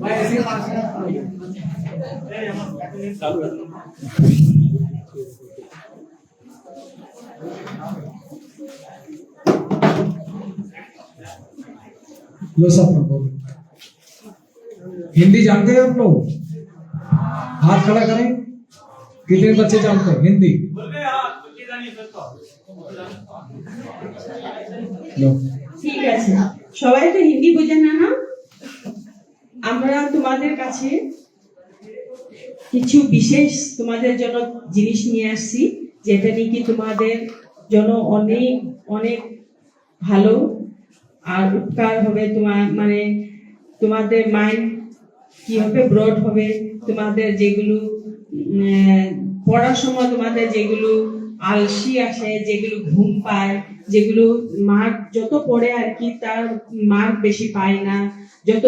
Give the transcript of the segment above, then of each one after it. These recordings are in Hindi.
भाई ऐसे ही पास चालू है। लो सब लोग हिंदी जानते हैं आप लोग? हाथ खड़ा करें। कितने बच्चे जानते हैं हिंदी? ঠিক আছে, সবাই তো হিন্দি বোঝেন না না? আমরা তোমাদের কাছে কিছু বিশেষ তোমাদের জন্য জিনিস নিয়ে আসছি, যেটা নাকি তোমাদের জন্য অনেক অনেক ভালো আর উপকার হবে। তোমার মানে তোমাদের মাইন্ড কি হবে, ব্রড হবে। তোমাদের যেগুলো পড়ার সময় তোমাদের যেগুলো আলসি আসে, যেগুলো ঘুম পায়, যেগুলো মার্ক যত পড়ে আর কি তার মার্ক বেশি পায় না, যত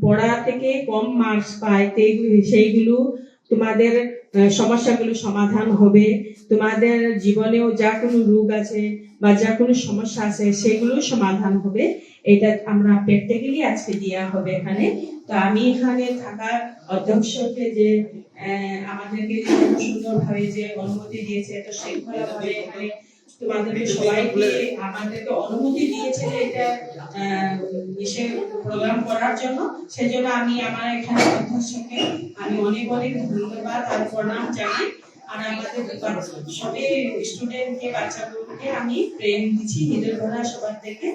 পড়া থেকে কম মার্কস পায়, সেইগুলো তোমাদের সমস্যাগুলো সমাধান হবে। তোমাদের জীবনেও যা কোনো রোগ আছে বা যা কোনো সমস্যা আছে সেগুলো সমাধান হবে। এটা আমরা প্র্যাকটিক্যালি আজকে দেওয়া হবে এখানে। তো আমি এখানে থাকার অধ্যক্ষকে যে আমাদেরকে সুন্দরভাবে যে অনুমতি দিয়েছে, এত শৃঙ্খলাভাবে এখানে তোমাদেরকে সবাইকে আমাদেরকে অনুমতি দিয়েছে যে এটা বিশেষ প্রোগ্রাম করার জন্য, সেজন্য আমি আমার এখানে অধ্যক্ষকে আমি অনেক অনেক ধন্যবাদ আর প্রণাম জানাই। আর আমাদের সবাই স্টুডেন্টকে, বাচ্চাগুলোকে আমি প্রেম দিচ্ছি হৃদয় ভরা সবার থেকে।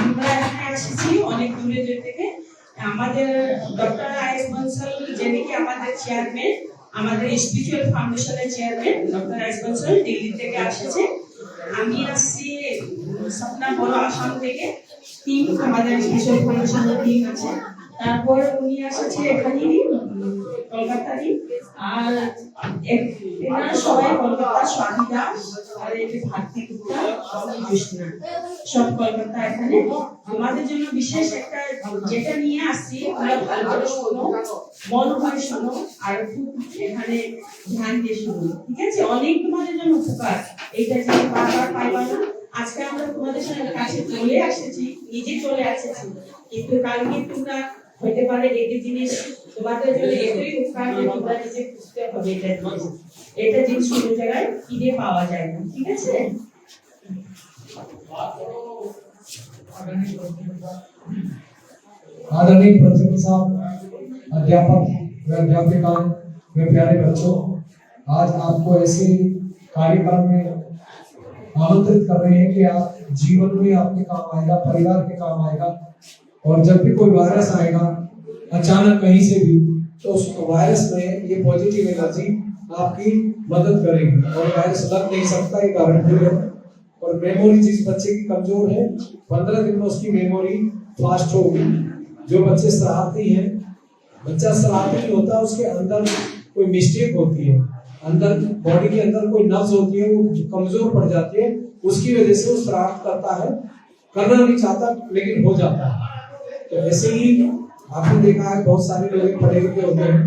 আমরা এখানে এসেছি অনেক দূরে দূরে থেকে। আমাদের ডক্টর আইএস বনসাল যিনি কি আমাদের চেয়ারম্যান, আমাদের স্পিরিচুয়াল ফাউন্ডেশনের chairman doctor is Bansal Delhi থেকে আসছে। আমি আসছি সপনা বড় আসাম থেকে, টিম আমাদের স্পিরিচুয়াল ফাউন্ডেশনের টিম আছে। তারপর উনি আসছে এখানেই কলকাতারই। আর এনারা সবাই কলকাতা, স্বামী দাস আর এই যে ভারতী গুপ্তা, কৃষ্ণা, সব কলকাতা এখানে। তোমাদের জন্য বিশেষ একটা যেটা নিয়ে আসছি, তোমরা ভালো করে শোনো, মন ভরে শোনো আর খুব এখানে ধ্যান দিয়ে শোনো, ঠিক আছে? অনেক তোমাদের জন্য উপকার। এইটা যে বারবার পাইবা না। আজকে আমরা তোমাদের সঙ্গে কাছে চলে এসেছি, নিজে চলে এসেছি, কিন্তু কালকে তোমরা হতে পারে এই জিনিস তোমাদের জন্য এতই উপকার যে তোমরা নিজে বুঝতে হবে এটা জিনিস কোনো জায়গায় কিনে পাওয়া যায় না, ঠিক আছে? आदरणीय प्रिंसिपल साहब, अध्यापक व अध्यापिकाएं व प्यारे बच्चों, आज आपको ऐसे कार्यक्रम में आमंत्रित कर रहे हैं कि आप जीवन में आपके काम आएगा, परिवार के काम आएगा। और जब भी कोई वायरस आएगा अचानक कहीं से भी, तो उस वायरस में ये पॉजिटिव एनर्जी आपकी मदद करेगी और वायरस लग नहीं सकता, ये गारंटी है। और मेमोरी जिस बच्चे की कमजोर है, 15 दिन में उसकी मेमोरी फास्ट होगी। जो बच्चे शरारती हैं, बच्चा शरारती नहीं होता, उसके अंदर कोई मिस्टेक होती है, अंदर बॉडी के अंदर कोई नब्ज होती है, वो कमजोर पड़ जाती है, उसकी वजह से वो शरारत करता है, करना नहीं चाहता लेकिन हो जाता है। तो ऐसे ही आपने देखा है बहुत सारे लोग पढ़े लिखे होते हैं,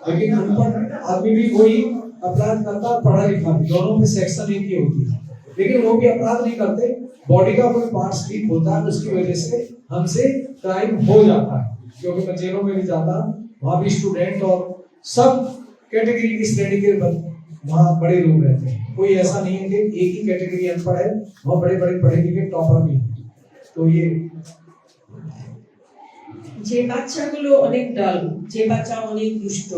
लेकिन अनपढ़ आदमी भी कोई अपराध करता, पढ़ा लिखा भी, दोनों में सेक्शन एक ही होती है, लेकिन वो भी अपराध नहीं करते। बॉडी का कोई पार्ट वीक होता है, उसकी वजह से हमसे क्राइम हो जाता है। क्योंकि मैं जेलों में भी जाता, वहाँ भी स्टूडेंट और सब कैटेगरी की श्रेणी के वहाँ बड़े लोग रहते हैं। कोई ऐसा नहीं है कि एक ही कैटेगरी अनपढ़ है, वहाँ बड़े बड़े पढ़े लिखे टॉपर भी हैं। तो ये যে বাচ্চাগুলো অনেক ডাল, যে বাচ্চা অনেক দুষ্ট,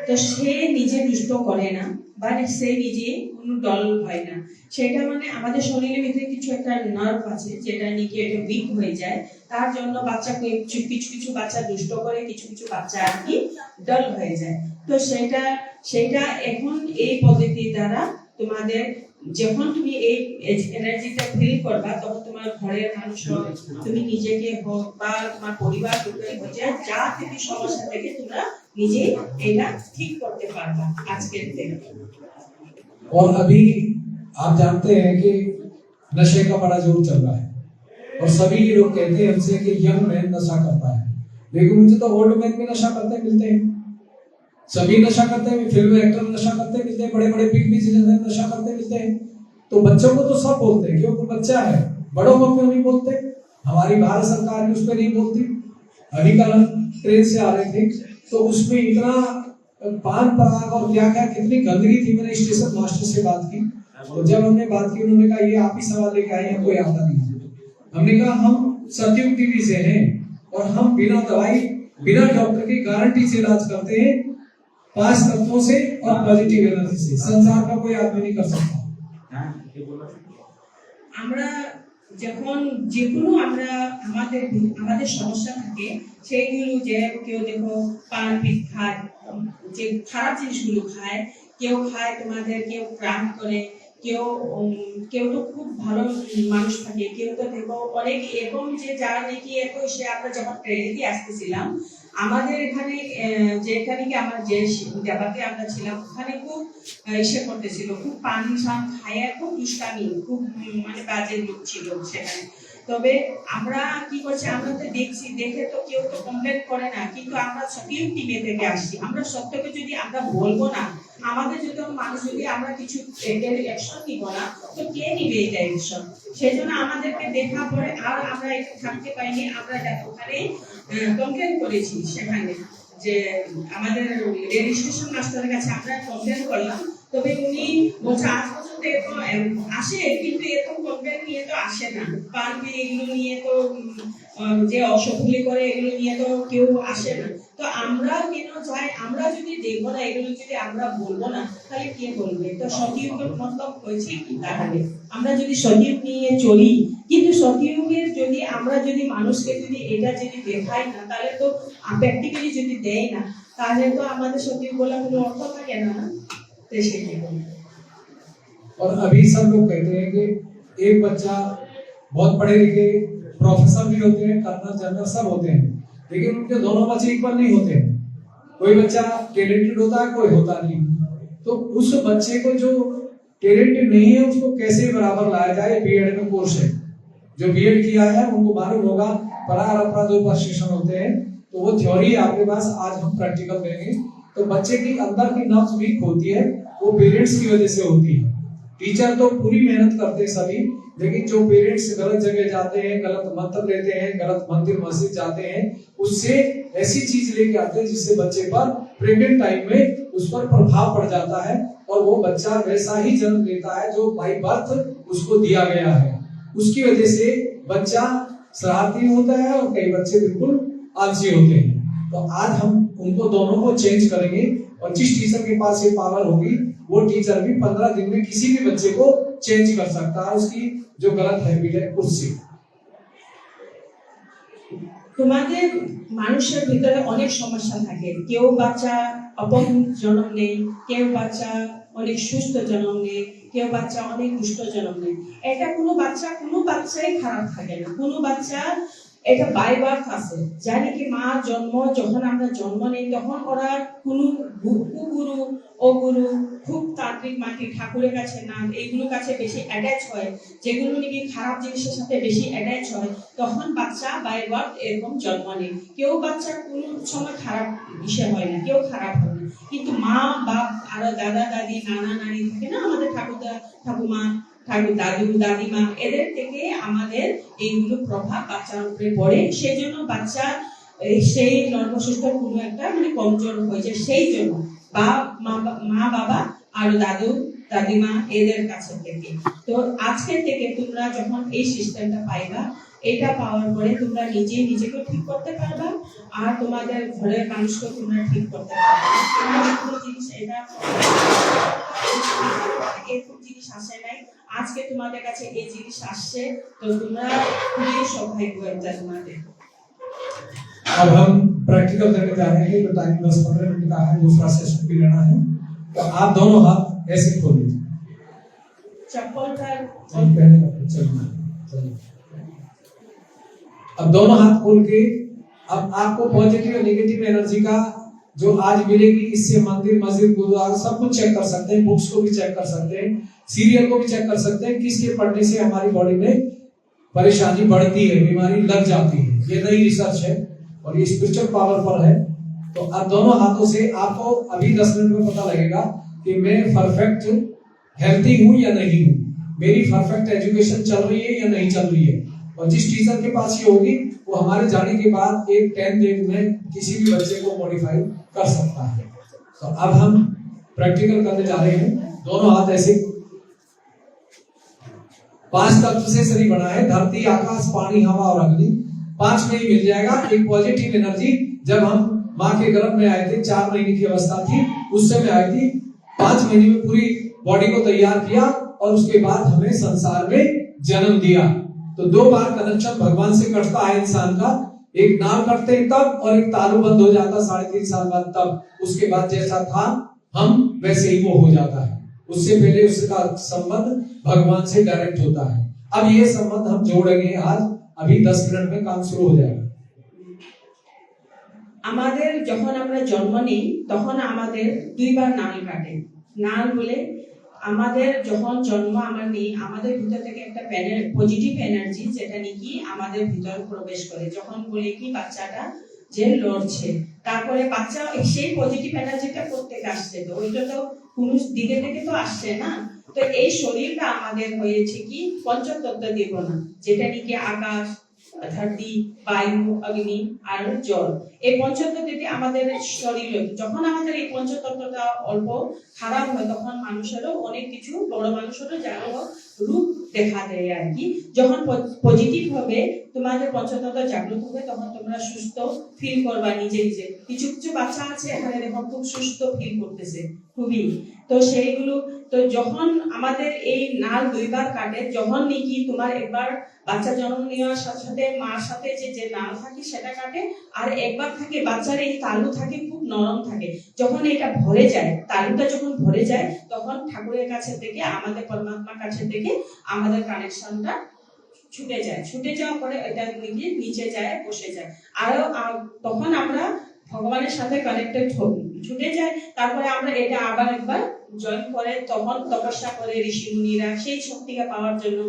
তো সে নিজে দুষ্ট করে না বা সে নিজে কোনো ডল হয় না, সেটা মানে আমাদের শরীরের ভিতরে কিছু একটা নার্ভ আছে যেটা নাকি এটা উইক হয়ে যায়। তার জন্য বাচ্চা কিছু কিছু বাচ্চা দুষ্ট করে, কিছু কিছু বাচ্চা আর কি ডল হয়ে যায়। তো সেটা এখন এই পদ্ধতির দ্বারা তোমাদের যখন তুমি এই এনার্জিটা ফিল করবা, তখন তোমার ঘরের মানুষ হোক, তুমি নিজেকে হোক বা তোমার পরিবার যা থেকে সমস্যা থেকে তোমরা নিজে এটা ঠিক করতে পারবা আজকের দিনে। और अभी आप जानते हैं कि नशे का बड़ा जोर चल रहा है और सभी लोग कहते हैं हमसे कि यंग मैन नशा करता है, लेकिन मुझे तो ओल्ड मैन भी नशा करते मिलते हैं। सभी नशा करते हैं, फिल्म एक्टर नशा करते मिलते हैं, बड़े बड़े बिग बिजनेसमैन नशा करते मिलते हैं। तो बच्चों को तो सब बोलते हैं क्योंकि बच्चा है, बड़ों को क्यों नहीं बोलते? हमारी भारत सरकार भी उस पर नहीं बोलती। अभी कल हम ट्रेन से आ रहे थे तो उसमें इतना पान पराग और क्या क्या कितनी गंदगी थी। मैंने स्टेशन मास्टर से बात की, तो जब हमने बात की उन्होंने कहा ये आप ही सवाल लेके आए हैं, कोई आता नहीं। हमने कहा हम सतयुग टीवी से हैं और हम बिना दवाई बिना डॉक्टर की गारंटी से इलाज करते हैं, 5 तत्वों से और पॉजिटिव एनर्जी से। संसार का कोई आदमी नहीं कर सकता। আমরা যখন যে কোনো আমরা আমাদের আমাদের সমস্যা থাকে সেইগুলো যে কেউ দেখো পান পিট খায়, যে খারাপ জিনিসগুলো খায়, কেউ খায় তোমাদের, কেউ প্রাণ করে, কেউ কেউ তো খুব ভালো মানুষ থাকে, কেউ তো দেখো অনেক এরকম যে যারা নাকি একই সে আমরা যখন ট্রেনে দিয়ে আসতেছিলাম আমাদের এখানে যেখানে কি আমার যে জায়গাতে আমরা ছিলাম ওখানে খুব ইসে করতেছিল, খুব পানি শান খায়, খুব দুষ্টামি, খুব মানে বাজে লোক ছিল সেখানে। তবে আমরা কি করছি, আমরা তো দেখছি, দেখে তো কেউ তো কমপ্লেন করে না, কিন্তু আমরা সত্যিই টিমে থেকে আসছি। আমরা সত্যকে যদি আমরা বলবো না, আমাদের যদি মানুষ যদি আমরা কিছু অ্যাকশন নিব না, তো কে নিবে এটা অ্যাকশন? সেই জন্য আমাদেরকে দেখা পরে আর আমরা এটা থাকতে পাইনি, আমরা ওখানে কমপ্লেন করেছি সেখানে, যে আমাদের রেজিস্ট্রেশন মাস্টারের কাছে আমরা কমপ্লেন করলাম। তবে উনি বলছে আজ পর্যন্ত এরকম আসে, কিন্তু এরকম কমপ্লেন নিয়ে তো আসে না, পারবে এগুলো নিয়ে তো যে অসফলি করে এগুলো নিয়ে তো কেউ আসে না। তো আমরা কেন চাই, আমরা যদি দেখবো না এগুলো, যদি আমরা বলবো না, তাহলে কে বলবে? তো সতযুগের মতলব হয়েছে কি, তাহলে আমরা যদি সতযুগ নিয়ে চলি, কিন্তু সতযুগের যদি আমরা যদি মানুষকে যদি এটা যদি দেখাই না, তাহলে তো প্র্যাকটিক্যালি যদি দেয় না, তাহলে তো আমাদের সতযুগ বলা কোনো অর্থ থাকে না। और अभी सब लोग कहते हैं कि एक बच्चा बहुत पढ़े लिखे प्रोफेसर भी होते हैं, कर्नल जनरल सब होते हैं, लेकिन उनके दोनों बच्चे इक्वल नहीं होते हैं। कोई बच्चा टैलेंटेड होता है, कोई होता नहीं। तो उस बच्चे को जो टैलेंटेड नहीं है उसको कैसे बराबर लाया जाए, बीएड में कोर्स है। जो बीएड किया है उनको मालूम होगा परार अपराध दो प्रशिक्षण होते हैं, तो वो थ्योरी आपके पास, आज हम प्रैक्टिकल देंगे। तो बच्चे की अंदर की नब्ज वीक होती है, वो पेरेंट्स की वजह से होती है। टीचर तो पूरी मेहनत करते हैं सभी, लेकिन जो पेरेंट्स गलत जगह जाते हैं, गलत मंत्र लेते हैं, गलत मंदिर मस्जिद जाते हैं, उससे ऐसी चीज लेके आते हैं जिससे बच्चे पर प्रेग्नेंट टाइम में उस पर प्रभाव पड़ जाता है और वो बच्चा वैसा ही जन्म लेता है जो बाय बर्थ उसको दिया गया है। उसकी वजह से बच्चा शरारती होता है और कई बच्चे बिल्कुल आलसी होते हैं। तो आज हम उनको दोनों को चेंज करेंगे और जिस टीचर के पास ये पावर होगी वो टीचर भी 15 दिन में किसी भी बच्चे को चेंज कर सकता है, उसकी जो गलत हैबिट है उससे। তোমাদের মানুষের ভিতরে অনেক সমস্যা থাকে, কেউ বাচ্চা অপঙ্গ জন্ম নেয়, কেউ বাচ্চা অনেক সুস্থ জন্ম নেয়, কেউ বাচ্চা অনেক দুষ্ট জন্ম নেয়। এটা কোনো বাচ্চাই খারাপ থাকে না, কোনো বাচ্চা এটা বাই বার্থ আছে। জানি কি মা জন্ম যখন আমরা জন্ম নেই তখন ওরা কোনো গুরু ও গুরু খুব তান্ত্রিক মাটি ঠাকুরের কাছে না এইগুলোর কাছে বেশি অ্যাটাচ হয়, যেগুলো নাকি খারাপ জিনিসের সাথে বেশি অ্যাটাচ হয়, তখন বাচ্চা বাই বার্থ এরকম জন্ম নেয়। কেউ বাচ্চা কোনো সময় খারাপ বিষয় হয় না, কেউ খারাপ হয় না, কিন্তু মা বাপ আর দাদা দাদি নানা নানি থাকে না, আমাদের ঠাকুমা দাদু দাদিমা, এদের থেকে আমাদের এইগুলো প্রভাব বাচ্চার উপরে পড়ে। সেই জন্য বাচ্চা সেই নর্মসুস্থ কোনো একটা মানে কমজোর হয়েছে, সেই জন্য মা বাবা আর দাদু দাদিমা এদের কাছে থেকে। তো আজকে থেকে তোমরা যখন এই সিস্টেমটা পাইবা, এটা পাওয়ার পরে তোমরা নিজেকে ঠিক করতে পারবা আর তোমাদের ঘরের মানুষকে তোমরা ঠিক করতে পারবা। কোনো জিনিস এটা এরকম জিনিস আসে নাই, আজকে তোমাদের কাছে এই জিনিস আসছে, তো তোমরা খুবই সৌভাগ্য একটা তোমাদের। अब हम प्रैक्टिकल करने जा रहे हैं, तो टाइम 10-15 मिनट का है, दूसरा सेशन भी लेना है। तो आप दोनों हाथ ऐसे खोल लीजिए, चप्पल का पहले चलिए। अब दोनों हाथ खोल के अब आपको पॉजिटिव और नेगेटिव एनर्जी का जो आज मिलेगी, इससे मंदिर मस्जिद गुरुद्वारा सब कुछ चेक कर सकते हैं, बुक्स को भी चेक कर सकते हैं, सीरियल को भी चेक कर सकते हैं, किसके पढ़ने से हमारी बॉडी में परेशानी बढ़ती है, बीमारी लग जाती है। ये नई रिसर्च है और ये स्पिरिचुअल पावर पर है। तो अब दोनों हाथों से आपको अभी 10 मिनट में पता लगेगा कि मैं परफेक्ट हेल्थी हूं या नहीं हूं, मेरी परफेक्ट एजुकेशन चल रही है या नहीं चल रही है। और जिस टीचर के पास ये होगी वो हमारे जाने के बाद एक 10 दिन में किसी भी बच्चे को मॉडिफाई कर सकता है। तो अब हम प्रैक्टिकल करने जा रहे हैं। दोनों हाथ ऐसे, 5 तत्व से शरीर बना है, धरती, आकाश, पानी, हवा और अग्नि। 5 में ही मिल जाएगा। एक पॉजिटिव एनर्जी जब हम माँ के गर्भ में आए थे, 4 महीने की अवस्था थी, उस समय आई थी। 5 महीने में पूरी बॉडी को तैयार किया और उसके बाद हमें संसार में जन्म दिया। तो 2 बार कनेक्शन भगवान से कटता है इंसान का। एक नाल कटते हैं तब, और एक तालु बंद हो जाता 3.5 साल बाद तब। उसके बाद जैसा था हम वैसे ही वो हो जाता है। उससे पहले उसका संबंध भगवान से डायरेक्ट होता है। अब ये संबंध हम जोड़ेंगे आज। अभी 10 मिनट में काम शुरू हो जाएगा। আমাদের যখন আমরা জন্ম নিই তখন আমাদের 2 বার নাল কাটে। নাল বলে আমাদের যখন জন্ম আমরা নিই, আমাদের ভিতর থেকে একটা পজিটিভ এনার্জি যেটা নাকি আমাদের ভিতর প্রবেশ করে। যখন বলে কি বাচ্চাটা যে লড়ছে, তারপরে বাচ্চা সেই পজিটিভ এনার্জিটা প্রত্যেক আসছে, তো ওইটা তো কোনো দিকে থেকে তো আসছে না। তো এই শরীরটা আমাদের হয়েছে কি পঞ্চতত্ত্ব দিয়ে বনা, যেটা নাকি আকাশ, ধরতি, বায়ু, অগ্নি আর জল। এই পঞ্চতত্ত্বটি আমাদের শরীরে, যখন আমাদের এই পঞ্চতত্ত্বটা অল্প খারাপ হয় তখন মানুষেরও অনেক কিছু, বড় মানুষেরও যারও রূপ দেখা দেয় আর কি। যখন পজিটিভ হবে, তোমাদের পঞ্চতত্ত্ব জাগ্রত হবে, তখন তোমরা সুস্থ ফিল করবা নিজে নিজে। কিছু কিছু বাচ্চা আছে এখানে দেখো খুব সুস্থ ফিল করতেছে খুবই। তো সেইগুলো, তো যখন আমাদের এই নাল 2 বার কাটে, যখন নাকি তোমার একবার বাচ্চা জন্ম নেওয়ার সাথে সাথে মার সাথে যে নাল থাকে সেটা কাটে, আর একবার থাকে বাচ্চার এই তালু থাকে খুব নরম থাকে। যখন এটা ভরে যায়, তালুটা যখন ভরে যায়, তখন ঠাকুরের কাছে থেকে, আমাদের পরমাত্মার কাছে থেকে আমাদের কানেকশনটা ছুটে যায়। ছুটে যাওয়ার পরে এটা নিচে যায়, বসে যায়। আর তখন আমরা ভগবানের সাথে কানেক্টেড ছুটে যায়। তারপরে আমরা এটা আবার একবার জয়েন করে, তখন তপস্যা করে ঋষিমুনিরা সেই শক্তিকে পাওয়ার জন্য।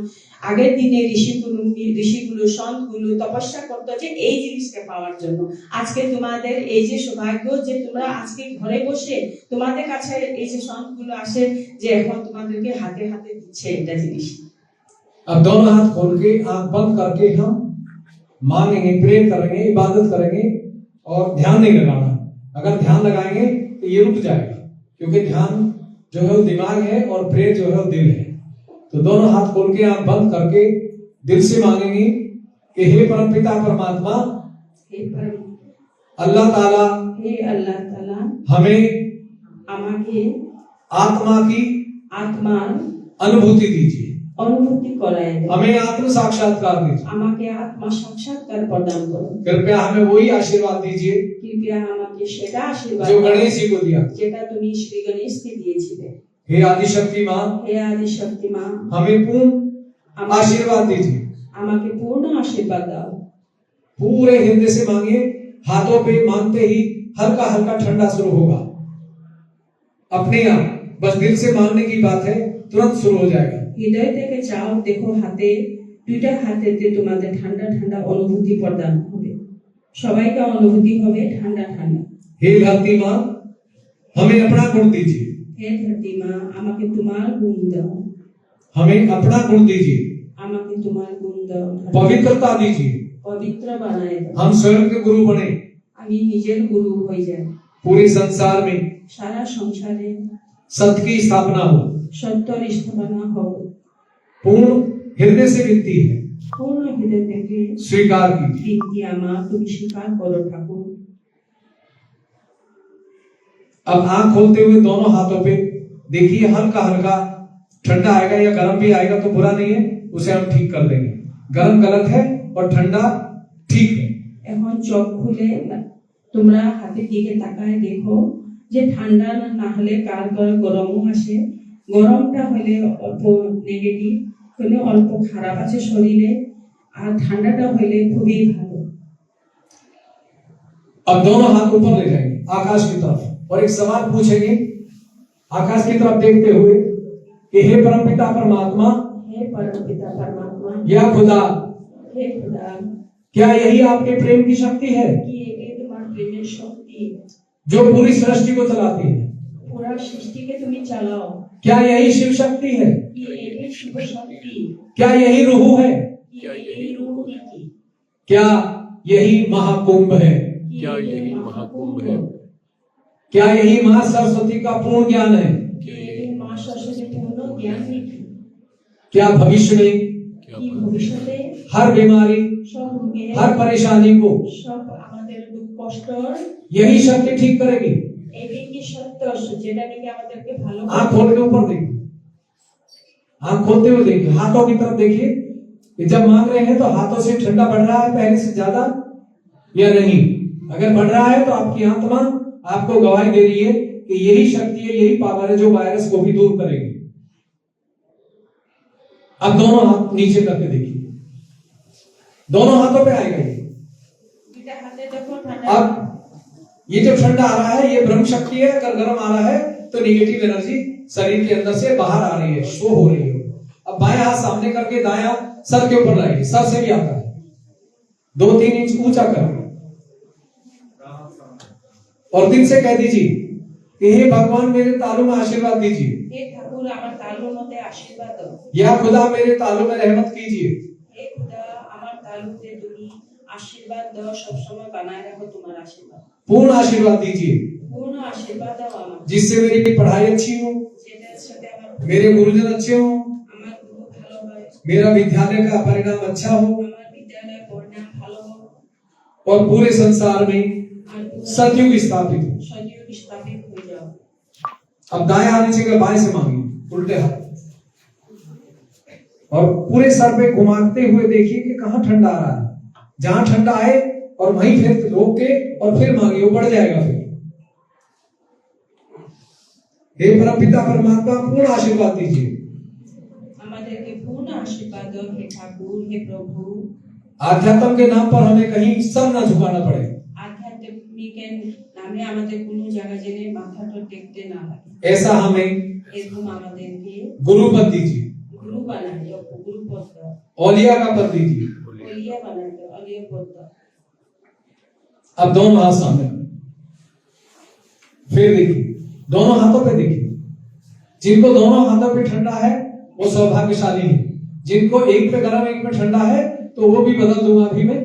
আগের দিনে ঋষিগুলো সন্তগুলো তপস্যা করতো যে এই জিনিসকে পাওয়ার জন্য। আজকে তোমাদের এই যে সৌভাগ্য যে তোমরা আজকে ঘরে বসে তোমাদের কাছে এই যে সন্তগুলো আসে, যে এখন তোমাদেরকে হাতে হাতে দিচ্ছে এটা জিনিস। अब दोनों हाथ खोल के आंख बंद करके हम मांगेंगे, प्रे करेंगे, इबादत करेंगे और ध्यान नहीं लगाना। अगर ध्यान लगाएंगे तो ये रुक जाएगा, क्योंकि ध्यान जो है वो दिमाग है और प्रे जो है वो दिल है। तो दोनों हाथ खोल के आंख बंद करके दिल से मांगेंगे कि हे परमपिता परमात्मा, अल्लाह ताला, हे अल्लाह ताला, हमें আমাকে आत्मा की अनुभूति दीजिए, अनुभूति कराए दो। हमें आत्म साक्षात्कार दीजिए, আমাকে আত্মা সাক্ষাৎকার প্রদান করো। कृपया हमें वही आशीर्वाद दीजिए कृपया আমাকে সেটা আশীর্বাদ जो गणेश जी को दिया, যেটা তুমি শ্রী গণেশকে দিয়েছিলে। हे आदिशक्ति मां, হে আদি শক্তি মা, हमें पूर्ण आशीर्वाद दीजिए। আমাকে পূর্ণ আশীর্বাদ দাও। पूरे हृदय से मांगिए। हाथों पे मांगते ही हल्का हल्का ठंडा शुरू होगा अपने आप। बस दिल से मांगने की बात है, तुरंत शुरू हो जाएगा। হৃদয় থেকে চাও, দেখো হাতে, 2টা হাতেতে তোমাদের ঠান্ডা ঠান্ডা অনুভূতি প্রদান হবে। সবাইকে অনুভূতি হবে ঠান্ডা ঠান্ডা। हे धरती मां, हमें अपना गुण दीजिए। হে ধরতি মা, আমাকে তোমার গুণ দাও। हमें अपना गुण दीजिए। আমাকে তোমার গুণ দাও। पवित्रता दीजिए। पवित्र बनाए दो। हम स्वयं के गुरु बने। আমি নিজের গুরু হয়ে যাই। पूरे संसार में सारा संसारे सत्य की स्थापना हो, सत्यर स्थापना हो। पूर्ण हृदय से विनती है, पूर्ण हृदय থেকে स्वीकार कीजिए। বিনতি আমার তুমি স্বীকার করো ঠাকুর। अब आंख खोलते हुए दोनों हाथों पे देखिए, हल्का हल्का ठंडा आएगा या गर्म भी आएगा तो बुरा नहीं है, उसे हम ठीक कर देंगे। गर्म गलत है और ठंडा ठीक है। এখন চোখ খুলে তোমরা হাতের দিকে তাকায় দেখো যে ঠান্ডা না হলে কার কার গরমও আসে। গরমটা হলে অল্প নেগেটিভ, মানে অল্প খারাপ আছে শরীরে, আর ঠান্ডাটা হলে খুবই ভালো। अब दोनों हाथ ऊपर ले जाएंगे आकाश की तरफ और एक सवाल पूछेंगे आकाश की तरफ देखते हुए कि हे परमपिता परमात्मा, हे परमपिता परमात्मा, या खुदा, हे खुदा, क्या यही आपके प्रेम की शक्ति है कि ये तुम्हारा प्रेमेर शक्ति जो पूरी सृष्टि को चलाती है? पूरा सृष्टि के तुम्हें चलाओ। क्या यही शिव शक्ति है? ये शिव शक्ति, क्या यही रूह है? यही रूह की। क्या यही महाकुंभ है? क्या यही महाकुंभ है? क्या यही मां सरस्वती का पूर्ण ज्ञान है? क्या ये यही माँ सरस्वती पूर्ण ज्ञान नीति क्या भविष्य में क्या কি ভবিষ্যতে हर बीमारी, সব রোগে हर परेशानी को সব আমাদের দুঃখ কষ্টর यही शक्ति ठीक करेगी? এটাই কি সত্য যেটা নাকি আমাদেরকে ভালো आंख खोल के ऊपर देखिए, आंख खोलते हुए देखिए, हाथों की तरफ देखिए कि जब मांग रहे हैं तो हाथों से ठंडा बढ़ रहा है पहले से ज्यादा या नहीं? अगर बढ़ रहा है तो आपकी आत्मा आपको गवाही दे रही है कि यही शक्ति है, यही पावर है जो वायरस को भी दूर करेगी। अब दोनों हाथ नीचे करके देखिए, दोनों हाथों पे आएगा ये। দুইটা হাতে যখন ঠান্ডা अब ये जो ठंडा आ रहा है ये ब्रह्म शक्ति है, अगर गर्म आ रहा है तो निगेटिव एनर्जी शरीर के अंदर से बाहर आ रही है, शो हो रही है। अब बाएं हाथ सामने करके दायां सर के ऊपर लाइए, सर से भी आता है, 2-3 इंच ऊंचा कर और दिल से कह दीजिए कि हे भगवान मेरे तालू में आशीर्वाद दीजिए, হে ঠাকুর আমার তালুর মধ্যে আশীর্বাদ দাও या खुदा मेरे तालू में रहमत कीजिए। হে খোদা আমার তালুতে তুমি আশীর্বাদ দাও সব সময় বানায় রাখো তোমার আশীর্বাদ पूर्ण आशीर्वाद दीजिए পূর্ণ আশীর্বাদ দাও আমার जिससे मेरी पढ़ाई अच्छी हो, যেটার সাথে আমার मेरे गुरुजन अच्छे हो, আমার গুরু ভালো হয় मेरा विद्यालय का परिणाम अच्छा हो আমার বিদ্যালয়ে পরিণাম ভালো হোক और पूरे संसार में আর পুরো सतयुग स्थापित हो। সজীব স্থাপিত হয়ে যাও अब दाएं हाथ नीचे कर बाएं से मांगिए, उल्टे हाथ, और पूरे सर पे घुमाते हुए देखिए कि कहां ठंडा आ रहा है। जहां ठंडा आए और वहीं फिर रोक के और फिर मांगिए, वो बढ़ जाएगा फिर। हे परमपिता परमात्मा पूर्ण आशीर्वाद दीजिए। আমাদেরকে পূর্ণ আশীর্বাদ দাও হে ঠাকুর হে প্রভু आध्यात्म के नाम पर हमें कहीं सर न झुकाना पड़े, আধ্যাত্মিকের নামে আমাদের কোনো জায়গা জেনে মাথাটা টেকতে না লাগে ऐसा हमें এরকম আমাদেরকে गुरु पद दीजिए, গুরু বানায় দাও গুরু পদ দাও औलिया का पद दीजिए। অলিয়া বানায় দাও অলিয়া পদ দাও अब दोनों हाथ सामने, फिर देखिए, दोनों हाथों पे देखिए। जिनको दोनों हाथों पे ठंडा है वो सौभाग्यशाली है, जिनको एक पे गर्म एक पे ठंडा है तो वो भी बदल दूंगा अभी मैं।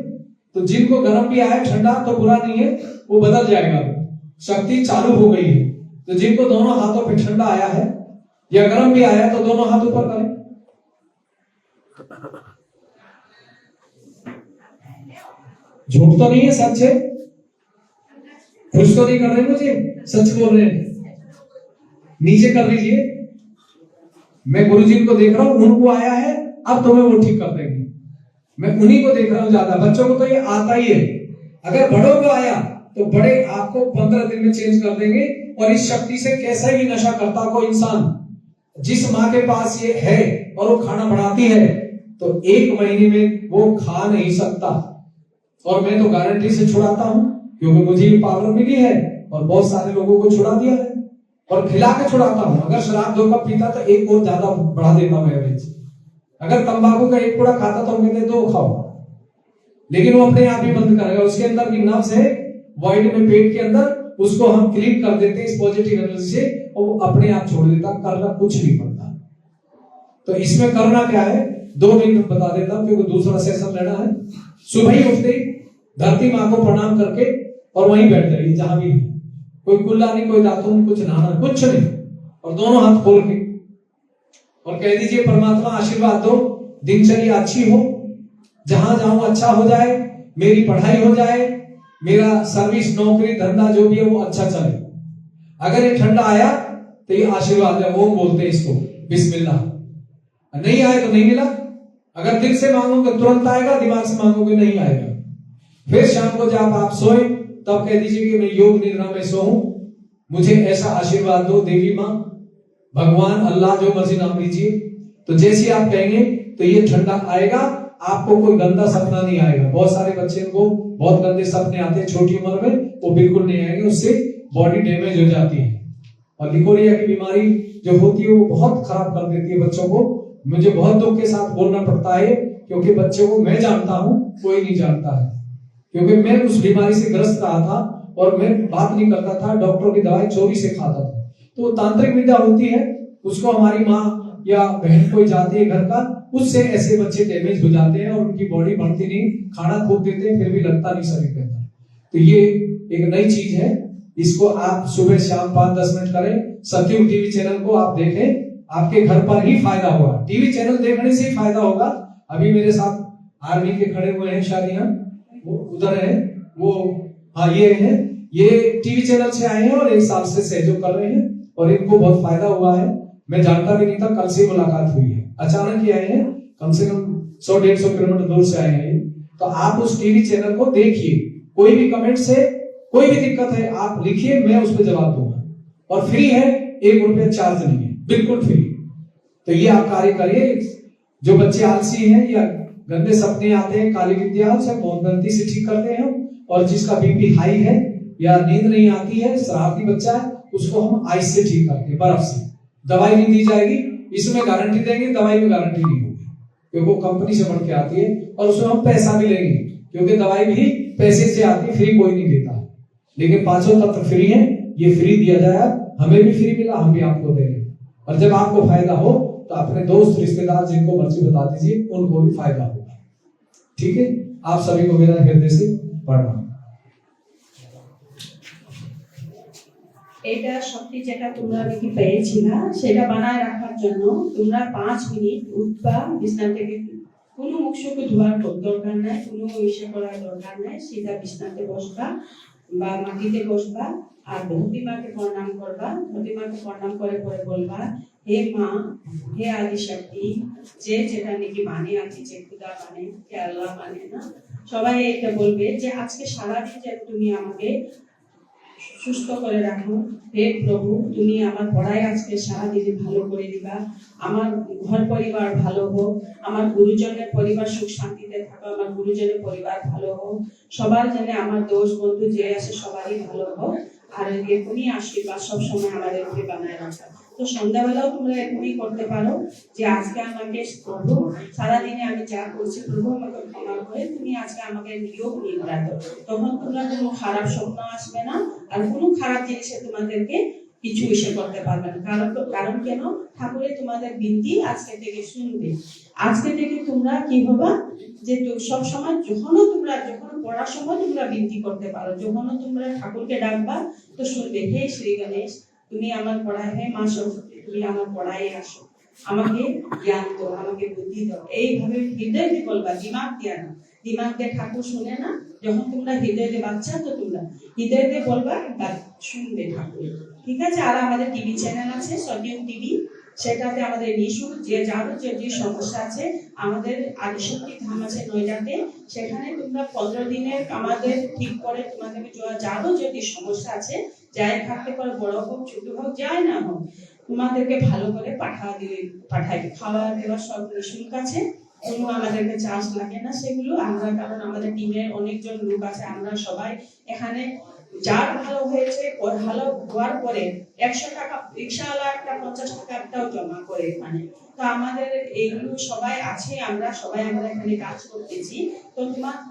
तो जिनको गर्म भी आया ठंडा तो बुरा नहीं है, वो बदल जाएगा, शक्ति चालू हो गई है। तो जिनको दोनों हाथों पे ठंडा आया है या गर्म भी आया तो दोनों हाथ ऊपर करें। झूठ तो नहीं है, सच है, खुश तो नहीं कर रहे मुझे, सच बोल रहे हैं। नीचे कर लीजिए, मैं गुरुजी को देख रहा हूं, उनको आया है, अब तुम्हें वो ठीक कर देंगे। मैं उन्हीं को देख रहा हूं ज्यादा, बच्चों को तो ये आता ही है। अगर बड़ों को आया तो बड़े आपको 15 दिन में चेंज कर देंगे। और इस शक्ति से कैसा भी नशा करता कोई इंसान, जिस माँ के पास ये है और वो खाना बनाती है तो 1 महीने में वो खा नहीं सकता। और मैं तो गारंटी से छुड़ाता हूं, क्योंकि मुझे ये पावर मिली है और बहुत सारे लोगों को छुड़ा दिया है और खिला के छुड़ाता हूं। अगर शराब 2 कप पीता तो 1 और ज्यादा बढ़ा देता हूं एवरेज। अगर तंबाकू का 1 पूड़ा खाता तो हम कहते 2 खाओ, लेकिन वो अपने आप ही बंद करेगा। उसके अंदर की नब्ज है वॉइड में पेट के अंदर, उसको हम क्लीन कर देते हैं इस पॉजिटिव एनर्जी से और वो अपने आप छोड़ देता, करना कुछ नहीं पड़ता। तो इसमें करना क्या है 2 मिनट बता देता हूं, क्योंकि दूसरा सेशन लेना है। सुबह ही उठते ही धरती माँ को प्रणाम करके और वहीं बैठ जाइए जहां भी है, कोई कुल्ला नहीं, कोई दातुन, कुछ नहाना कुछ नहीं, और दोनों हाथ खोल के और कह दीजिए परमात्मा आशीर्वाद दो, दिनचर्या अच्छी हो, जहां जाऊं अच्छा हो जाए, मेरी पढ़ाई हो जाए, मेरा सर्विस नौकरी धंधा जो भी है वो अच्छा चले। अगर ये ठंडा आया तो ये आशीर्वाद है, ओम बोलते हैं इसको, बिस्मिल्लाह। नहीं आए तो नहीं मिला। अगर दिल से मांगोगे तुरंत आएगा, दिमाग से मांगोगे नहीं आएगा। फिर शाम को जब आप सोए तब कह दीजिए कि मैं योग निद्रा में सोऊं, मुझे ऐसा आशीर्वाद दो देवी मां, भगवान, अल्लाह, जो मर्जी नाम लीजिए। तो जैसे आप कहेंगे तो ये ठंडा आएगा, आपको कोई गंदा सपना नहीं आएगा। बहुत सारे बच्चे को बहुत गंदे सपने आते हैं छोटी उम्र में, वो बिल्कुल नहीं आएंगे, उससे बॉडी डैमेज हो जाती है। और लिकोरिया की बीमारी जो होती है वो बहुत खराब कर देती है बच्चों को। मुझे बहुत दुख के साथ बोलना पड़ता है, क्योंकि बच्चों को मैं जानता हूं, कोई नहीं जानता है, क्योंकि मैं उस बीमारी से ग्रस्त रहा था और मैं बात नहीं करता था, डॉक्टर की दवाई चोरी से खाता था। तो तांत्रिक विद्या होती है, उसको हमारी माँ या बहन कोई जाती है घर का, उससे ऐसे बच्चे डैमेज हो जाते हैं और उनकी बॉडी बढ़ती नहीं, खाना खूब देते हैं फिर भी लगता नहीं शरीर के अंदर। तो ये एक नई चीज है, इसको आप सुबह शाम 5-10 मिनट करें। सत्ययुग टीवी चैनल को आप देखें, आपके घर पर ही फायदा होगा। टीवी चैनल देखने से ही फायदा होगा। अभी मेरे साथ आर्मी के खड़े हुए हैं शायद, यहाँ वो उधर है, वो हाँ ये है, ये टीवी चैनल से आए हैं और 1 साल से सहयोग कर रहे हैं और इनको बहुत फायदा हुआ है। मैं जानता भी नहीं था, कल से मुलाकात हुई है, अचानक ही आए हैं, कम से कम 100-150 किलोमीटर दूर से आए हैं। तो आप उस टीवी चैनल को देखिए, कोई भी कमेंट से कोई भी दिक्कत है आप लिखिए, मैं उस पर जवाब दूंगा और फ्री है, 1 रुपया चार्ज नहीं है, बिल्कुल फ्री। तो ये आप कार्य करिए। जो बच्चे आलसी हैं या गंदे सपने आते हैं, काली विद्या उसे मोमबत्ती से ठीक करते हैं, और जिसका बीपी हाई है या नींद नहीं आती है, शरारती बच्चा है, उसको हम आइस से ठीक करते हैं, बर्फ से। दवाई नहीं दी जाएगी, इसमें गारंटी देंगे, दवाई में गारंटी नहीं होगी क्योंकि वो कंपनी से बढ़ के आती है और उसमें हम पैसा भी लेंगे क्योंकि दवाई भी पैसे से आती है, फ्री कोई नहीं देता। लेकिन 5 तत्व फ्री है, ये फ्री दिया जाए, हमें भी फ्री मिला, हम भी आपको दे रहे हैं। और जब आपको फायदा हो तो अपने दोस्त रिश्तेदार जिनको मर्जी बता दीजिए, उनको भी फायदा होगा। ठीक है, आप सभी को मेरा हृदय से प्रणाम। এটা শক্তি যেটা তোমরা নাকি পেয়েছিলা, সেটা বানায় রাখার জন্য তোমরা 5 মিনিট উঠবা বিছানা থেকে, কোনো মুখ সুখ ধোয়ার দরকার নাই, কোনো ইসে করার দরকার নাই, সিধা বিছানাতে বসবা বা মাটিতে বসবা আর ধরতি মাকে প্রণাম করবা। ধরতি মাকে প্রণাম করে পরে বলবা, হে মা, হে আদি শক্তি, যে যেটা নাকি মানে আছে, যে খুদা মানে, হে আল্লাহ মানে না, সবাই এটা বলবে যে আজকে সারাদিন যে তুমি আমাকে সুস্থ করে রাখো। হে প্রভু, তুমি আমার পড়ায় আজকে সারাদিনে ভালো করে দিবা, আমার ঘর পরিবার ভালো হোক, আমার গুরুজনের পরিবার সুখ শান্তিতে থাকো, আমার গুরুজনের পরিবার ভালো হোক, সবার জন্য আমার দোষ বন্ধু যে আছে সবারই ভালো হোক, আর এরকমই আশীর্বাদ সবসময় আমাদেরকে বানায় রাখা। তো সন্ধ্যাবেলাও তোমরা এরকমই করতে পারো যে আজকে আমাকে প্রভু, সারাদিনে আমি যা করছি প্রভু আমাকে ক্ষমা করে তুমি আজকে আমাকে নিয়োগ নিয়ে রাখো। তখন তোমরা কোনো খারাপ স্বপ্ন আসবে না আর কোনো খারাপ জিনিসে তোমাদেরকে কিছু ইসে করতে পারবে না। কারণ কেন, ঠাকুরে তোমাদের বিনতি আজকে থেকে শুনবে। আজকে থেকে তোমরা কি হবা, যে সব সময় যখন পড়ার সময় তোমরা বিনতি করতে পারো, যখন তোমরা ঠাকুরকে ডাকবা তো শুনবে, হে শ্রী গণেশ তুমি আমার পড়ায়, হে মা সরস্বতী তুমি আমার পড়ায় আসো, আমাকে জ্ঞান দাও, আমাকে বুদ্ধি দাও। এইভাবে হৃদয় দিয়ে বলবা, দিমাগ দিয়ে না। দিমাগ দিয়ে ঠাকুর শুনে না, যখন তোমরা হৃদয় দিয়ে বাচ্চা তো তোমরা হৃদয় দিয়ে বলবা, শুনবে ঠাকুর। ঠিক আছে। আর আমাদের টিভি চ্যানেল আছে সত্যযুগ টিভি, সেটাতে আমাদের নিঃশুল্ক যে যারও যে সমস্যা আছে, আমাদের আদিশক্তি ধাম আছে নয়ডাতে, সেখানে তোমরা 15 দিনের আমাদের ঠিক করে তোমাদেরকে যারও যদি সমস্যা আছে, যাই থাকতে পারে, বড় হোক ছোট হোক যাই না হোক, তোমাদেরকে ভালো করে পাঠাই। খাওয়া দেওয়া সব নিঃশুল্ক আছে, কোনো আমাদেরকে চার্জ লাগে না সেগুলো। আমরা কারণ আমাদের টিমের অনেকজন লোক আছে, আমরা সবাই এখানে যার ভালো হয়েছে, ভালো হওয়ার পরে 100 টাকা রিক্সাওয়ালা একটা 50 টাকা একটাও জমা করে এখানে। তো আমাদের এইগুলো সবাই আছে, আমরা এখানে কাজ করতেছি। তো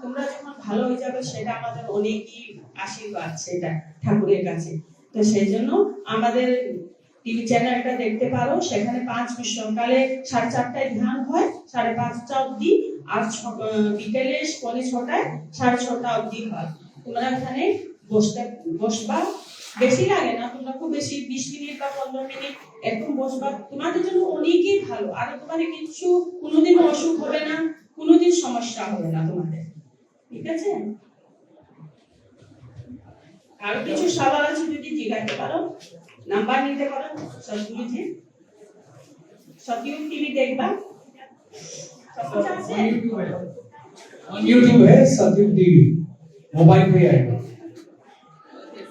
তোমরা যখন ভালো হয়ে যাবে সেটা আমাদের অনেকই আশীর্বাদ, সেটা ঠাকুরের কাছে। তো সেই জন্য আমাদের টিভি চ্যানেলটা দেখতে পারো, সেখানে 5 সকালে 4:30টায় ধ্যান হয়, 5:30টা অবধি, আর বিকেলে 6:45টায় 6:30টা অবধি হয়। তোমরা এখানে বসবা, বেশি লাগে না, তোমরা খুব বেশি 20 মিনিট বা 15 মিনিট এরকম বসবা, তোমাদের জন্য অনেকই ভালো। আর তোমাদের কিছু কোনোদিন অসুখ হবে না, কোনোদিন সমস্যা হবে না তোমাদের। ঠিক আছে। আর কিছু সওয়াল আছে যদি জিজ্ঞাসা পারো, নাম্বার নিতে পারো। সত্যগুরুজি সত্যযুগ টিভি দেখবা, यूट्यूब है सत्ययुग टीवी, मोबाइल पे आएगा।